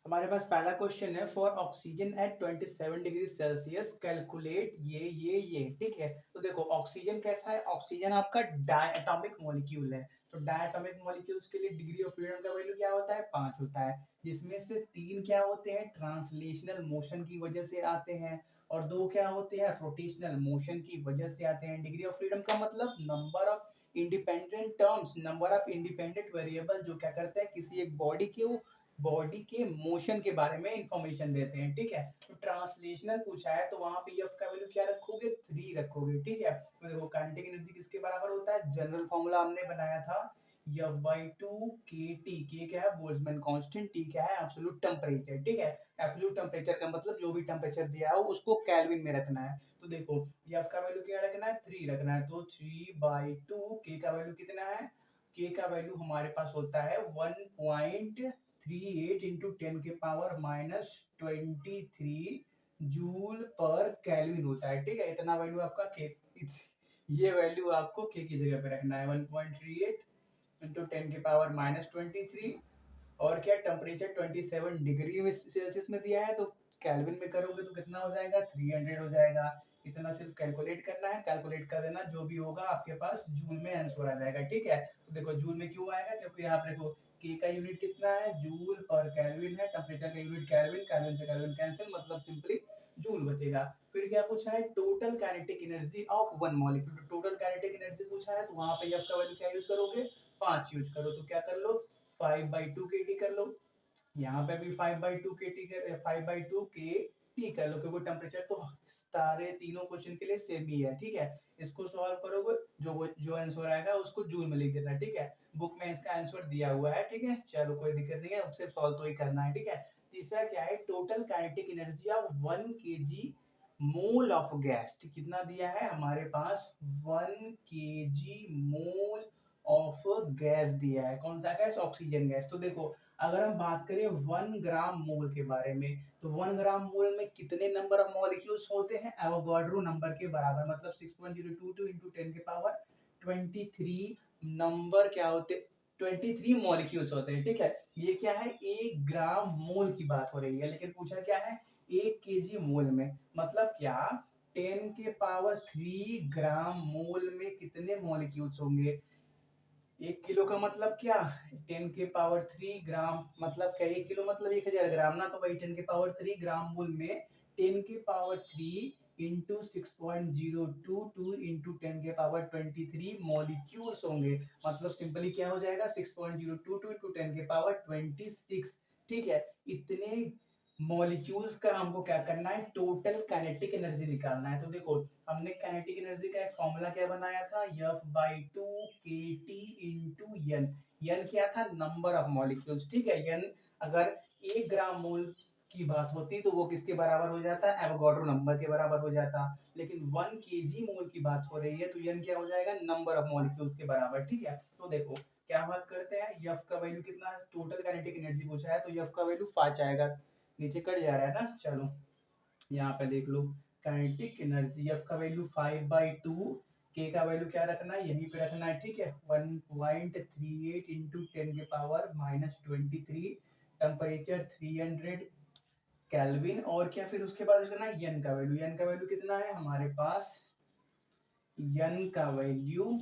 हमारे पास पहला क्वेश्चन है for oxygen at 27 degree Celsius calculate ये ठीक है। तो देखो ऑक्सीजन कैसा है, ऑक्सीजन आपका डायटोमिक मॉलिक्यूल है। तो डायटोमिक मॉलिक्यूल्स के लिए डिग्री ऑफ फ्रीडम का वैल्यू क्या होता है, 5 होता है, जिसमें से 3 क्या होते हैं ट्रांसलेशनल मोशन की वजह से आते हैं और 2 क्या होते हैं रोटेशनल मोशन की वजह से आते हैं। डिग्री ऑफ फ्रीडम का मतलब number of independent terms, number of independent variable जो क्या करते हैं किसी एक बॉडी के मोशन के बारे में इंफॉर्मेशन देते हैं। ठीक है, तो ट्रांसलेशनल पूछा है तो वहां पे एफ का वैल्यू क्या रखोगे, 3 रखोगे। ठीक है, तो देखो काइनेटिक एनर्जी किसके बराबर होता है, जनरल फॉर्मूला हमने बनाया था एफ बाई टू के टी। के क्या है बोल्ट्जमैन कांस्टेंट, टी क्या है एब्सोल्यूट टेम्परेचर। ठीक है, एब्सोल्यूट टेम्परेचर का मतलब जो भी टेम्परेचर दिया हो उसको केल्विन में रखना है। तो देखो एफ का वैल्यू क्या रखना है, 3 रखना है, तो 3/2। के का वैल्यू कितना है, के का वैल्यू हमारे पास होता है 1.38 इंटू 10 के पावर -23 जूल पर केल्विन होता है। ठीक है, इतना वैल्यू आपका के, ये वैल्यू आपको के की जगह पे रखना है 1.38 इंटू 10 के पावर -23। और क्या टेम्परेचर 27 डिग्री में सेल्सियस में दिया है, तो केल्विन में करोगे तो कितना हो जाएगा 300 हो जाएगा। इतना सिर्फ कैलकुलेट करना है, कैलकुलेट कर देना, जो भी होगा आपके पास जूल में आंसर आ जाएगा। ठीक है, तो देखो जूल में क्यों आएगा, क्योंकि यहाँ पे देखो के का यूनिट कितना है, जूल पर केल्विन है, टेम्परेचर का यूनिट केल्विन, केल्विन से केल्विन कैंसिल, मतलब सिंपली जूल बचेगा। फिर क्या पूछा है, total kinetic energy of one molecule. Total kinetic energy पूछा है तो वहां पे एफ का वैल्यू क्या यूज करोगे, 5 यूज करो। तो क्या कर लो 5/2 के टी कर लो, यहाँ पे भी 5/2 के टी कर 5/2 के टी कर लो, क्योंकि टेम्परेचर तो सारे तीनों क्वेश्चन के लिए सेम ही है। ठीक है, इसको सॉल्व करोगे जो आंसर आएगा उसको जूल में लिख देना। ठीक है, बुक में इसका आंसर दिया हुआ है। ठीक है, चलो कोई दिक्कत नहीं है, सिर्फ सॉल्व तो ही करना है। ठीक है, तीसरा क्या है, total kinetic energy of 1 kg mole of gas. कितना दिया है हमारे पास, 1 kg मोल ऑफ गैस दिया है। कौन सा गैस, ऑक्सीजन गैस। तो देखो अगर हम बात करें 1 ग्राम मोल के बारे में, तो 1 ग्राम मोल में कितने नंबर ऑफ मॉलिक्यूल्स होते हैं, एवोगाड्रो नंबर के बराबर, मतलब 6.022 इंटू 10 के पावर 23 नंबर क्या होते, 23 मॉलिक्यूल्स होते हैं। ठीक है, ये क्या है, 1 ग्राम मोल की बात हो रही है, लेकिन पूछा क्या है 1 केजी मोल में, मतलब क्या 10 के पावर 3 ग्राम मोल में कितने मॉलिक्यूल्स होंगे। 1 किलो का मतलब क्या, 10 के पावर 3 ग्राम, मतलब क्या 1 किलो मतलब 1000 ग्राम ना, तो वही 10 के पावर 3 ग्राम मोल में 10 के पावर 3 इंटू 6.022 इंटू 10 के पावर 23 मॉलिक्यूल्स होंगे। मतलब सिंपली क्या हो जाएगा 6.022 इंटू 10 के पावर 26। ठीक है, इतने मॉलिक्यूल्स का हमको क्या करना है, टोटल काइनेटिक एनर्जी निकालना है। तो देखो हमने काइनेटिक एनर्जी का एक फॉर्मूला क्या बनाया था, F/2 kT into N. N क्या था, नंबर ऑफ मॉलिक्यूल्स। ठीक है, एन अगर 1 ग्राम मोल की बात होती तो वो किसके बराबर हो जाता, एवोगाड्रो नंबर के बराबर हो जाता, लेकिन 1 kg मोल की बात हो रही है तो एन क्या हो जाएगा, नंबर ऑफ मॉलिक्यूल्स के बराबर। ठीक है, तो देखो क्या बात करते हैं, एफ का वैल्यू कितना है, टोटल काइनेटिक एनर्जी पूछा है तो एफ का वैल्यू 5 आएगा, नीचे कट जा रहा है ना। चलो यहाँ पे देख लो काइनेटिक एनर्जी एफ का वैल्यू 5/2, के का वैल्यू क्या रखना है, यहीं पे रखना है। ठीक है, 1.38 इंटू 10 के पावर -23, टेम्परेचर 300 केल्विन, और क्या फिर उसके बाद रखना है एन का वैल्यू। एन का वैल्यू कितना है हमारे पास, एन का वैल्यू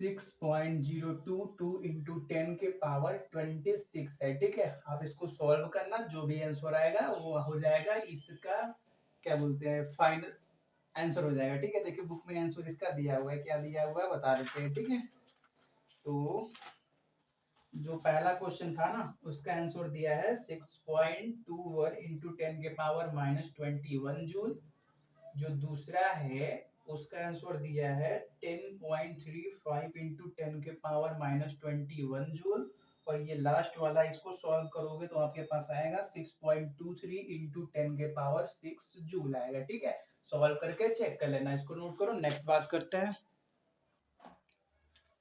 6.022 इंटू 10 के पावर 26 है। ठीक है, आप इसको सॉल्व करना, जो भी आंसर आएगा वो हो जाएगा इसका क्या बोलते हैं फाइनल आंसर हो जाएगा। ठीक है, देखिए बुक में आंसर इसका दिया हुआ है, क्या दिया हुआ है बता देते हैं। ठीक है, तो जो पहला क्वेश्चन था ना उसका आंसर दिया है 6.21 इंटू 10 के पावर -21 जूल। जो दूसरा है उसका आंसर दिया है 10.35 इंटू 10 के पावर -21 जूल। और ये लास्ट वाला इसको सॉल्व करोगे तो आपके पास आएगा 6.23 इंटू 10 के पावर 6 जूल आएगा। ठीक है, सॉल्व करके चेक कर लेना, इसको नोट करो। नेक्स्ट बात करते हैं,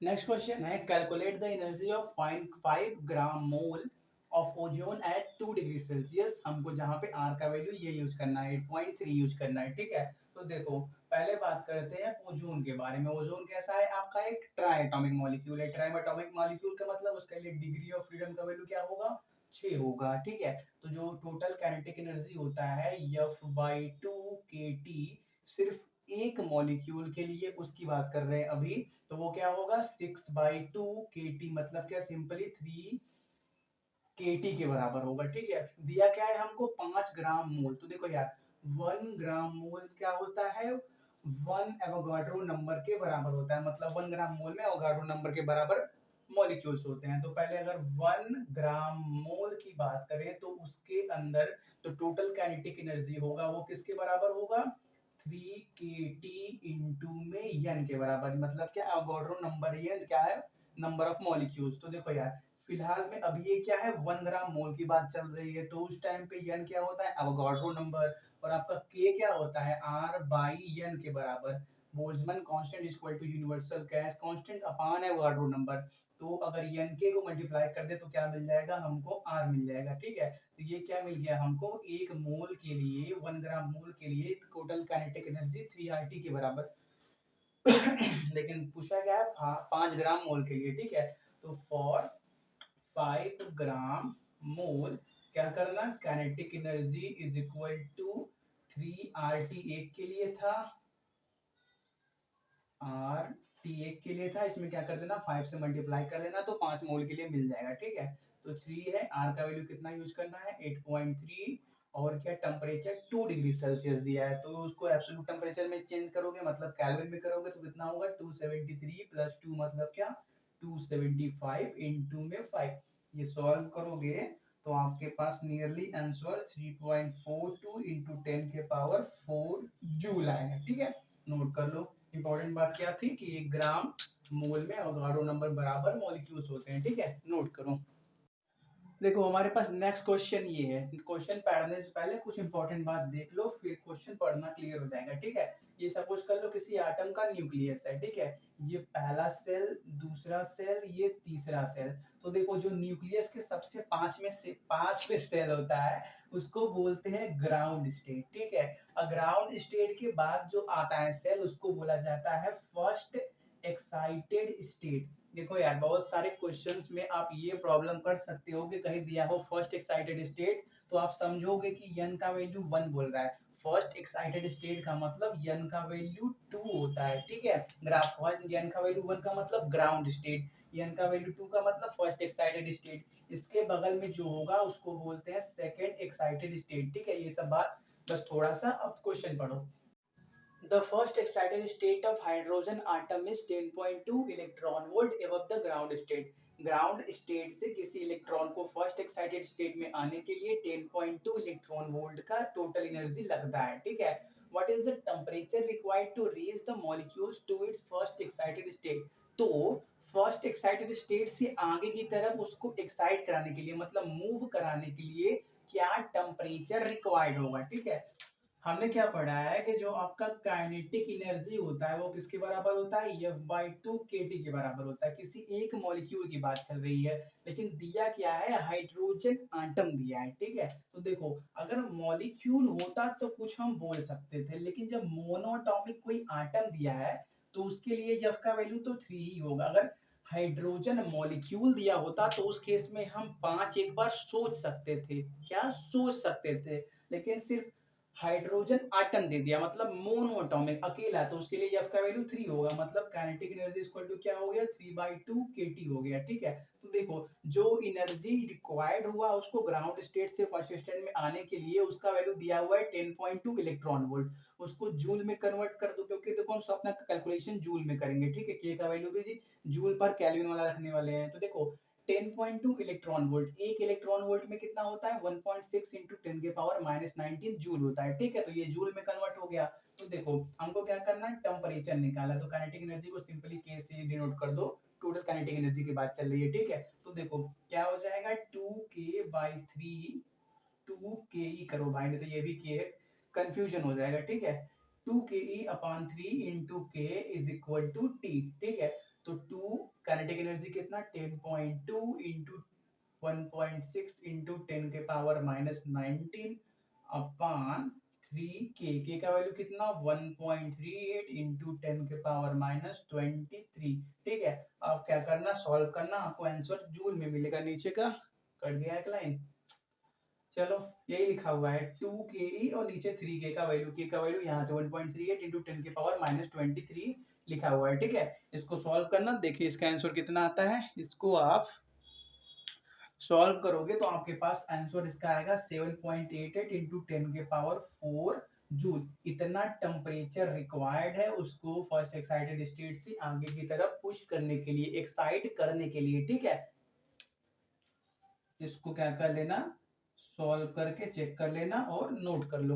नेक्स्ट क्वेश्चन है calculate the energy of 5 gram mole of ozone at 2 degree Celsius. हमको जहां पे आर का वैल्यू ये यूज करना है 8.3 यूज करना है। ठीक है, तो देखो पहले बात करते हैं ओजोन के बारे में। ओजोन कैसा है आपका? एक ट्राई एटॉमिक मॉलिक्यूल है। ट्राई एटॉमिक मॉलिक्यूल का मतलब उसके लिए डिग्री ऑफ फ्रीडम का वैल्यू क्या होगा? 6 होगा, ठीक है। तो जो टोटल काइनेटिक एनर्जी होता है F/2 kT, सिर्फ एक मॉलिक्यूल के लिए उसकी बात कर रहे हैं अभी, तो वो क्या होगा? 6/2 kT, मतलब क्या? सिंपली 3 kT के बराबर होगा, ठीक है। दिया क्या है हमको? 5 ग्राम मोल। तो देखो यार, 1 ग्राम मोल क्या होता है? 1 एवोगाड्रो नंबर के बराबर होता है, मतलब 1 ग्राम मोल में एवोगाड्रो नंबर के बराबर मॉलिक्यूल्स होते हैं। तो पहले अगर 1 ग्राम मोल की बात करें तो उसके अंदर तो टोटल काइनेटिक एनर्जी होगा वो किसके बराबर होगा? 3 kT इंटू में n के बराबर, मतलब क्या? एवोगाड्रो नंबर, n क्या है? Number of molecules. तो देखो यार, फिलहाल में अभी ये क्या है? 1 ग्राम मोल की बात चल रही है, तो उस टाइम पे n क्या होता है? Avogadro number. और आपका k क्या होता है? R/n के बराबर। Boltzmann constant is equal to universal gas constant upon Avogadro number. तो अगर n k को मल्टीप्लाई कर दे तो क्या मिल जाएगा हमको? R मिल जाएगा, ठीक है। तो ये क्या मिल गया हमको? एक मोल के लिए, 1 ग्राम मोल के लिए टोटल काइनेटिक एनर्जी 3RT के बराबर। लेकिन पूछा क्या है? 5 ग्राम मोल के लिए, ठीक है। तो फॉर 5 ग्राम मोल क्या करना? Kinetic energy is equal to 3RT एक के लिए था, एक के लिए था, इसमें क्या कर देना? 5 से मल्टीप्लाई कर देना तो 5 मोल के लिए मिल जाएगा, ठीक है। तो 3 है, R का वैल्यू कितना यूज करना है? 8.3। और क्या? टेम्परेचर 2 डिग्री सेल्सियस दिया है, तो उसको एब्सोल्यूट टेम्परेचर में चेंज करोगे, मतलब केल्विन में करोगे तो कितना होगा? 273 प्लस 2 मतलब क्या? 275 इंटू में 5। ये सॉल्व करोगे तो आपके पास नियरली आंसर 3.42 इंटू 10 के पावर 4 जूल आएगा, ठीक है। नोट कर लो। इंपॉर्टेंट बात क्या थी कि 1 ग्राम मोल में एवोगाड्रो नंबर बराबर मॉलिक्यूल्स होते हैं, ठीक है। नोट करो। देखो हमारे पास नेक्स्ट क्वेश्चन ये है। क्वेश्चन पढ़ने से पहले कुछ इंपॉर्टेंट बात देख लो, फिर क्वेश्चन पढ़ना क्लियर हो जाएगा, ठीक है। ये सपोज कर लो किसी एटम का न्यूक्लियस है, ठीक है। ये पहला सेल, दूसरा सेल, ये तीसरा सेल। तो देखो जो न्यूक्लियस के सबसे पांच में सेल होता है उसको बोलते हैं ग्राउंड स्टेट, ठीक है। और ग्राउंड स्टेट के बाद जो आता है सेल उसको बोला जाता है फर्स्ट एक्साइटेड स्टेट। देखो यार, बहुत सारे क्वेश्चंस में आप ये प्रॉब्लम कर सकते हो कि कहीं दिया हो फर्स्ट एक्साइटेड स्टेट, तो आप समझोगे कि n का वैल्यू 1 बोल रहा है। फर्स्ट एक्साइटेड स्टेट का मतलब n का वैल्यू 2 होता है, ठीक है। ग्राफ फर्स्ट n का वैल्यू 1 का मतलब ग्राउंड स्टेट, n का वैल्यू 2 का मतलब फर्स्ट एक्साइटेड स्टेट। इसके बगल में जो होगा उसको बोलते हैं सेकंड एक्साइटेड स्टेट, ठीक है। ये सब बात बस थोड़ा सा अब क्वेश्चन पढ़ो। The first excited state of hydrogen atom is 10.2 electron volt above the ground state. Ground state से किसी इलेक्ट्रॉन को फर्स्ट एक्साइटेड स्टेट में आने के लिए 10.2 इलेक्ट्रॉन वोल्ट का टोटल एनर्जी लगता है, ठीक है। What is the temperature required to raise the molecules to its first excited state? तो फर्स्ट एक्साइटेड स्टेट से आगे की तरफ उसको एक्साइट कराने के लिए, मतलब मूव कराने के लिए क्या टेम्परेचर रिक्वायर्ड होगा, ठीक है। हमने क्या पढ़ा है कि जो आपका काइनेटिक एनर्जी होता है वो किसके बराबर होता है? F/2 kT के बराबर होता है। किसी एक मॉलिक्यूल की बात चल रही है, लेकिन दिया क्या है? हाइड्रोजन आटम दिया है, ठीक है। तो देखो अगर मॉलिक्यूल होता तो कुछ हम बोल सकते थे, लेकिन जब मोनोटॉमिक कोई आटम दिया है तो उसके लिए F का वैल्यू तो 3 ही होगा। अगर हाइड्रोजन मॉलिक्यूल दिया होता तो उस केस में हम 5 एक बार सोच सकते थे, क्या सोच सकते थे। लेकिन सिर्फ हाइड्रोजन आटम दे दिया, मतलब मोनो एटॉमिक अकेला, तो उसके लिए F का वैल्यू 3 होगा, मतलब काइनेटिक एनर्जी इक्वल टू क्या हो गया? 3/2 kT हो गया, ठीक है। तो देखो जो एनर्जी रिक्वायर्ड हुआ उसको ग्राउंड स्टेट से फर्स्ट स्टेट में आने के लिए उसका वैल्यू दिया हुआ है 10.2 इलेक्ट्रॉन वोल्ट। उसको जूल में कन्वर्ट कर दो, क्योंकि देखो हम अपना कैलकुलेशन जूल में करेंगे, ठीक है। के का वैल्यू भी जूल पर केल्विन वाला रखने वाले हैं। तो देखो 10.2 इलेक्ट्रॉन वोल्ट, एक इलेक्ट्रॉन वोल्ट में कितना होता है? 1.6 इंटू 10 के पावर -19 जूल होता है, ठीक है। तो ये जूल में कन्वर्ट हो गया। तो देखो हमको क्या करना है? टेम्परेचर निकाला, तो काइनेटिक एनर्जी को सिंपली के से डिनोट कर दो। टोटल काइनेटिक एनर्जी की बात चल रही है, ठीक है। तो देखो क्या हो जाएगा? 2k/3, 2ke करो भाई, नहीं तो ये भी के है, कंफ्यूजन हो जाएगा, ठीक है। 2ke/3 इंटू के इज इक्वल टू टी, ठीक है। तो 2 काइनेटिक एनर्जी कितना? 10.2 इंटू 1.6 इंटू 10 के पावर -19 अपॉन के का वैल्यू कितना 1.38 इंटू 10⁻23। ठीक है, अब क्या करना, सॉल्व करना, आपको आंसर जूल में मिलेगा। नीचे का कट गया एक लाइन, चलो यही लिखा हुआ है 2ke और नीचे 3k का वैल्यू, के का वैल्यू यहाँ से 1.38 इंटू 10⁻23 लिखा हुआ है। ठीक है, इसको सॉल्व करना, देखिए इसका आंसर कितना आता है। इसको आप सॉल्व करोगे तो आपके पास आंसर इसका आएगा 7.88 इंटू 10⁴ जूल। इतना टेम्परेचर रिक्वायर्ड है उसको फर्स्ट एक्साइटेड स्टेट से आगे की तरफ पुश करने के लिए, एक्साइट करने के लिए। ठीक है, इसको क्या कर लेना, सॉल्व करके चेक कर लेना और नोट कर लो।